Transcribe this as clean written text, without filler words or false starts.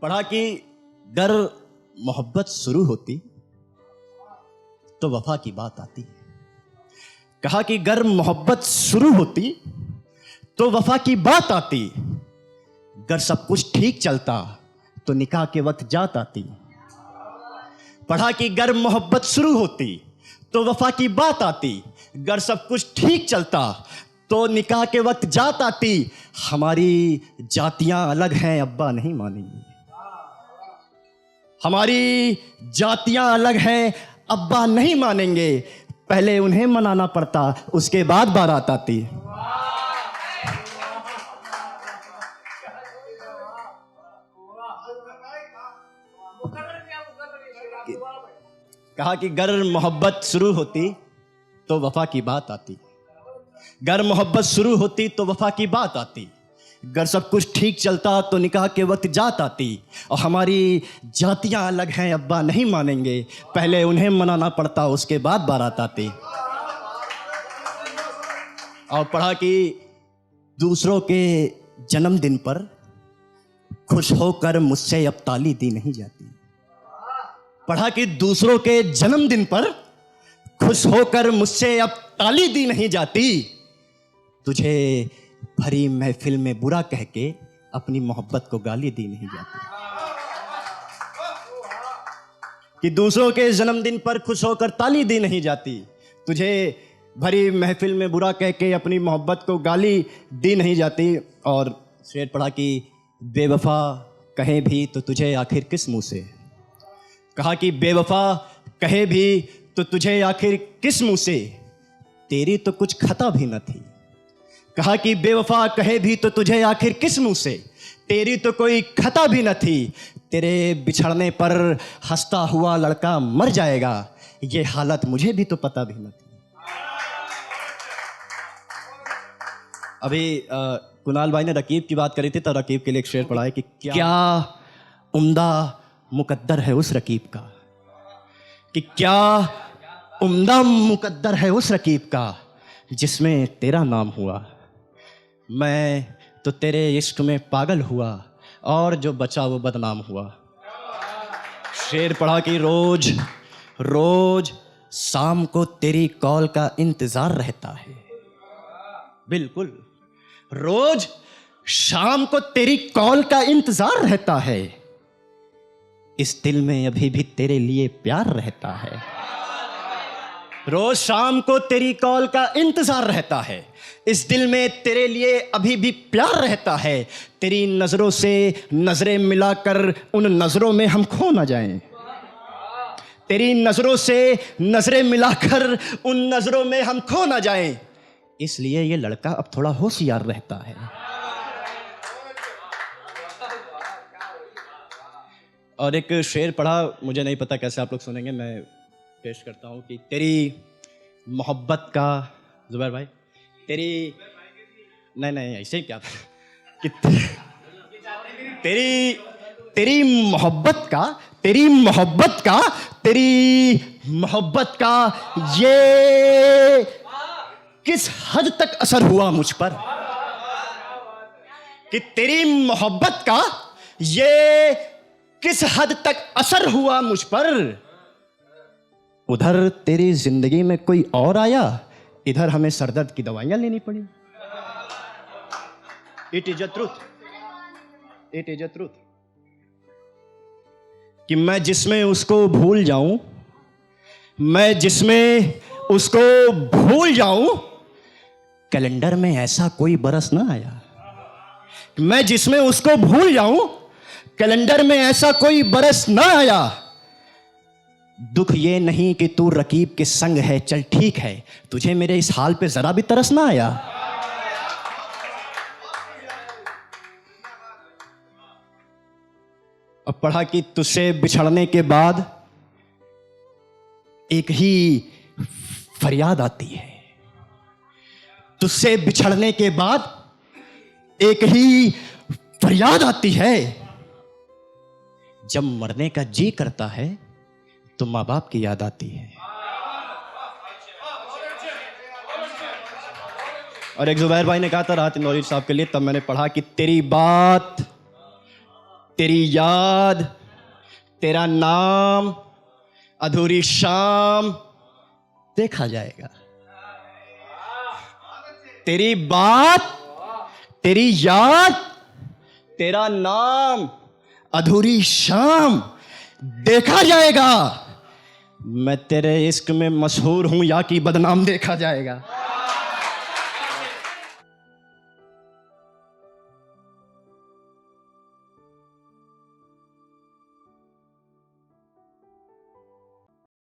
पढ़ा कि गर मोहब्बत शुरू होती तो वफा की बात आती। कहा कि गर मोहब्बत शुरू होती तो वफा की बात आती। गर सब कुछ ठीक चलता तो निकाह के वक्त जात आती। पढ़ा कि गर मोहब्बत शुरू होती तो वफा की बात आती। गर सब कुछ ठीक चलता तो निकाह के वक्त जात आती। हमारी जातियां अलग हैं अब्बा नहीं मानेंगे। हमारी जातियां अलग हैं अब्बा नहीं मानेंगे। पहले उन्हें मनाना पड़ता उसके बाद बारात आती। कहा कि गर मोहब्बत शुरू होती तो वफा की बात आती। गर मोहब्बत शुरू होती तो वफा की बात आती। गर सब कुछ ठीक चलता तो निकाह के वक्त जात आती। और हमारी जातियां अलग हैं अब्बा नहीं मानेंगे। पहले उन्हें मनाना पड़ता उसके बाद बारात आती। और पढ़ा कि दूसरों के जन्मदिन पर खुश होकर मुझसे अब ताली दी नहीं जाती। पढ़ा कि दूसरों के जन्मदिन पर खुश होकर मुझसे अब ताली दी नहीं जाती। तुझे भरी महफिल में बुरा कह के अपनी मोहब्बत को गाली दी नहीं जाती। कि दूसरों के जन्मदिन पर खुश होकर ताली दी नहीं जाती। तुझे भरी महफिल में बुरा कह के अपनी मोहब्बत को गाली दी नहीं जाती। और शेर पढ़ा कि बेवफा कहे भी तो तुझे आखिर किस मुंह से। कहा कि बेवफा कहे भी तो तुझे आखिर किस मुंह से। तेरी तो कुछ खता भी न थी। कहा कि बेवफा कहे भी तो तुझे आखिर किस मुंह से। तेरी तो कोई खता भी न थी। तेरे बिछड़ने पर हंसता हुआ लड़का मर जाएगा। ये हालत मुझे भी तो पता भी न थी। अभी कुणाल भाई ने रकीब की बात करी थी तो रकीब के लिए एक शेर पढ़ा है कि क्या उम्दा मुकद्दर है उस रकीब का। कि क्या उम्दा मुकद्दर है उस रकीब का जिसमें तेरा नाम हुआ। मैं तो तेरे इश्क में पागल हुआ और जो बचा वो बदनाम हुआ। शेर पढ़ा कि रोज रोज शाम को तेरी कॉल का इंतजार रहता है। बिल्कुल रोज शाम को तेरी कॉल का इंतजार रहता है। इस दिल में अभी भी तेरे लिए प्यार रहता है। रोज शाम को तेरी कॉल का इंतजार रहता है। इस दिल में तेरे लिए अभी भी प्यार रहता है। तेरी नजरों से नजरें मिलाकर उन नजरों में हम खो ना जाएं। तेरी नजरों से नजरें मिलाकर उन नजरों में हम खो ना जाएं। इसलिए ये लड़का अब थोड़ा होशियार रहता है। और एक शेर पढ़ा, मुझे नहीं पता कैसे आप लोग सुनेंगे, मैं पेश करता हूँ कि तेरी मोहब्बत का, जुबैर भाई तेरी नहीं ऐसे ही क्या कि तेरी मोहब्बत का तेरी मोहब्बत का ये किस हद तक असर हुआ मुझ पर। कि तेरी मोहब्बत का ये किस हद तक असर हुआ मुझ पर। उधर तेरी जिंदगी में कोई और आया, इधर हमें सरदर्द की दवाइयां लेनी पड़ी। इट इज अ ट्रूथ कि मैं जिसमें उसको भूल जाऊं कैलेंडर में ऐसा कोई बरस ना आया। मैं जिसमें उसको भूल जाऊं कैलेंडर में ऐसा कोई बरस ना आया। दुख ये नहीं कि तू रकीब के संग है, चल ठीक है, तुझे मेरे इस हाल पे जरा भी तरस ना आया। अब पढ़ा कि तुझसे बिछड़ने के बाद एक ही फरियाद आती है। तुझसे बिछड़ने के बाद एक ही फरियाद आती है। जब मरने का जी करता है तो माँ बाप की याद आती है। और एक जुबैर भाई ने कहा था राहत इंदौरी साहब के लिए, तब मैंने पढ़ा कि तेरी बात तेरी याद, तेरा नाम, अधूरी शाम देखा जाएगा। तेरी बात, तेरी याद, तेरा नाम, अधूरी शाम देखा जाएगा। मैं तेरे इश्क में मशहूर हूं या कि बदनाम देखा जाएगा।